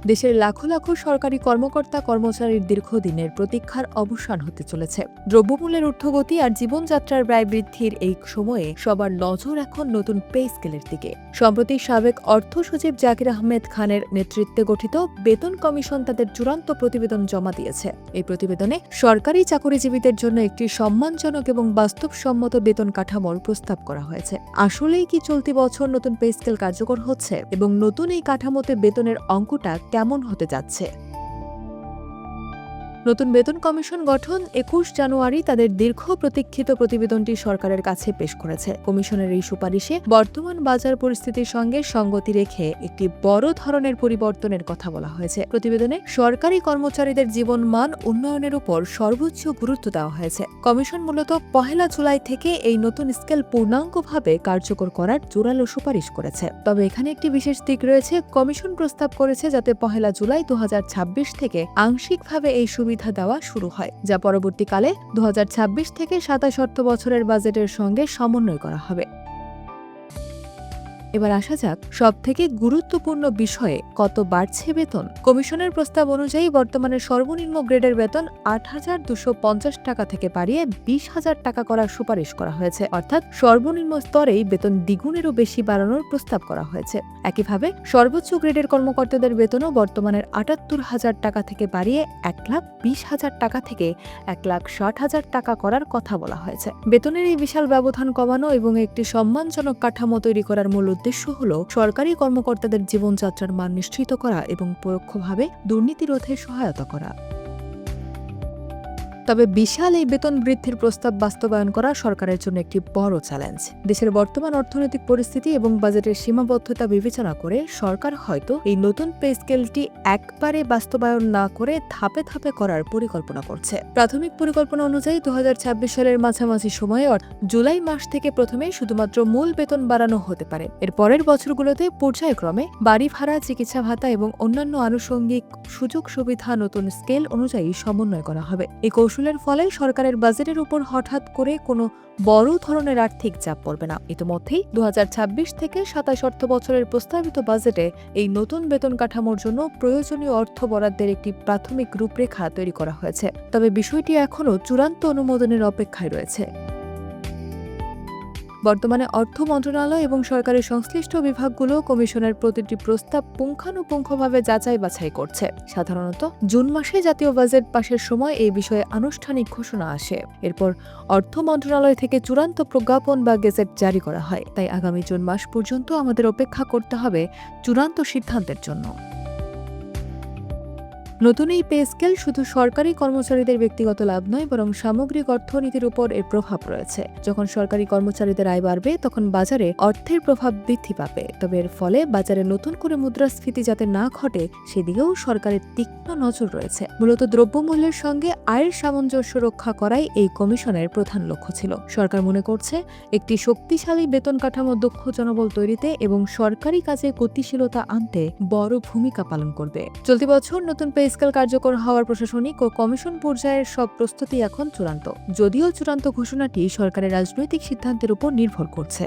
দেশের লাখো লাখো সরকারি কর্মকর্তা কর্মচারীর দীর্ঘদিনের প্রতীক্ষার অবসান হতে চলেছে। দ্রব্যমূল্যের ঊর্ধ্বগতি আর জীবনযাত্রার ব্যয় বৃদ্ধির এই সময়ে সবার নজর এখন নতুন পে স্কেলের দিকে। সম্প্রতি সাবেক অর্থ সচিব জাকির আহমেদ খানের নেতৃত্বে গঠিত বেতন কমিশন তাদের চূড়ান্ত প্রতিবেদন জমা দিয়েছে। এই প্রতিবেদনে সরকারি চাকরিজীবীদের জন্য একটি সম্মানজনক এবং বাস্তবসম্মত বেতন কাঠামোর প্রস্তাব করা হয়েছে। আসলেই কি চলতি বছর নতুন পে স্কেল কার্যকর হচ্ছে এবং নতুন এই কাঠামোতে বেতনের অঙ্কটা কেমন হতে যাচ্ছে? নতুন বেতন কমিশন গঠন ২১ জানুয়ারি তাদের দীর্ঘ প্রতীক্ষিত প্রতিবেদনটি সরকারের কাছে পেশ করেছে। কমিশনের এই সুপারিশে বর্তমান বাজার পরিস্থিতির সঙ্গে সঙ্গতি রেখে একটি বড় ধরনের পরিবর্তনের কথা বলা হয়েছে। প্রতিবেদনে সরকারি কর্মচারীদের জীবনমান উন্নয়নের উপর সর্বোচ্চ গুরুত্ব দেওয়া হয়েছে। কমিশন মূলত ১ জুলাই থেকে এই নতুন স্কেল পূর্ণাঙ্গভাবে কার্যকর করার জোরালো সুপারিশ করেছে। তবে এখানে একটি বিশেষ দিক রয়েছে। কমিশন প্রস্তাব করেছে যাতে ১ জুলাই ২০২৬ থেকে আংশিকভাবে এই সুবিধা দেওয়া শুরু হয়, যা পরবর্তীকালে ২০২৬ থেকে ২৭ অর্থ বছরের বাজেটের সঙ্গে সমন্বয় করা হবে। এবার আসা যাক সবথেকে গুরুত্বপূর্ণ বিষয়ে, কত বাড়ছে বেতন। কমিশনের প্রস্তাব অনুযায়ী বর্তমানে সর্বনিম্ন গ্রেডের বেতন ৮,২৫০ টাকা থেকে বাড়িয়ে ২০,০০০ টাকা করার সুপারিশ করা হয়েছে। অর্থাৎ সর্বনিম্ন স্তরেই বেতন দ্বিগুণেরও বেশি বাড়ানোর প্রস্তাব করা হয়েছে। একইভাবে সর্বোচ্চ গ্রেডের কর্মকর্তাদের বেতনও বর্তমানের ৭৮,০০০ টাকা থেকে বাড়িয়ে ১,২০,০০০ টাকা থেকে ১,৬০,০০০ টাকা করার কথা বলা হয়েছে। বেতনের এই বিশাল ব্যবধান কমানো এবং একটি সম্মানজনক কাঠামো তৈরি করার মূল উদ্দেশ্য হল সরকারি কর্মকর্তাদের জীবনযাত্রার মান নিশ্চিত করা এবং পরোক্ষভাবে দুর্নীতি রোধে সহায়তা করা। তবে বিশাল এই বেতন বৃদ্ধির প্রস্তাব বাস্তবায়ন করা সরকারের জন্য একটি বড় চ্যালেঞ্জ। দেশের বর্তমান অর্থনৈতিক পরিস্থিতি এবং বাজেটের সীমাবদ্ধতা বিবেচনা করে সরকার হয়তো এই নতুন পে স্কেলটি একবারে বাস্তবায়ন না করে ধাপে ধাপে করার পরিকল্পনা করছে। প্রাথমিক পরিকল্পনা অনুযায়ী ২০২৬ সালের মাঝামাঝি সময়ে জুলাই মাস থেকে প্রথমে শুধুমাত্র মূল বেতন বাড়ানো হতে পারে। এর পরের বছরগুলোতে পর্যায়ক্রমে বাড়ি ভাড়া, চিকিৎসা ভাতা এবং অন্যান্য আনুষঙ্গিক সুযোগ সুবিধা নতুন স্কেল অনুযায়ী সমন্বয় করা হবে। এই কৌশলের ফলে সরকারের বাজেটের উপর হঠাৎ করে কোনো বড় ধরনের আর্থিক চাপ পড়বে না। ইতিমধ্যেই ২০২৬ থেকে ২৭ অর্থ বছরের প্রস্তাবিত বাজেটে এই নতুন বেতন কাঠামোর জন্য প্রয়োজনীয় অর্থ বরাদ্দের একটি প্রাথমিক রূপরেখা তৈরি করা হয়েছে। তবে বিষয়টি এখনও চূড়ান্ত অনুমোদনের অপেক্ষায় রয়েছে। বর্তমানে অর্থ মন্ত্রণালয় এবং সরকারের সংশ্লিষ্ট বিভাগগুলো কমিশনের প্রতিটি প্রস্তাব পুঙ্খানুপুঙ্খভাবে যাচাই বাছাই করছে। সাধারণত জুন মাসে জাতীয় বাজেট পাশের সময় এই বিষয়ে আনুষ্ঠানিক ঘোষণা আসে। এরপর অর্থ মন্ত্রণালয় থেকে চূড়ান্ত প্রজ্ঞাপন বা গেজেট জারি করা হয়। তাই আগামী জুন মাস পর্যন্ত আমাদের অপেক্ষা করতে হবে চূড়ান্ত সিদ্ধান্তের জন্য। নতুন এই পে স্কেল শুধু সরকারি কর্মচারীদের ব্যক্তিগত লাভ নয়, বরং সামগ্রিক অর্থনীতির উপর এর প্রভাব রয়েছে। যখন সরকারি কর্মচারীদের আয় বাড়বে, তখন বাজারে অর্থের প্রভাব বৃদ্ধি পাবে। তবে এর ফলে বাজারে নতুন করে মুদ্রাস্ফীতি যাতে না ঘটে, সেদিকেও সরকারের তীক্ষ্ণ নজর রয়েছে। মূলত দ্রব্যমূল্যের সঙ্গে আয়ের সামঞ্জস্য রক্ষা করাই এই কমিশনের প্রধান লক্ষ্য ছিল। সরকার মনে করছে একটি শক্তিশালী বেতন কাঠামো দক্ষ জনবল তৈরিতে এবং সরকারি কাজে গতিশীলতা আনতে বড় ভূমিকা পালন করবে। চলতি বছর নতুন পে স্কেল কার্যকর হওয়ার প্রশাসনিক ও কমিশন পর্যায়ের সব প্রস্তুতি এখন চূড়ান্ত, যদিও চূড়ান্ত ঘোষণাটি সরকারের রাজনৈতিক সিদ্ধান্তের উপর নির্ভর করছে।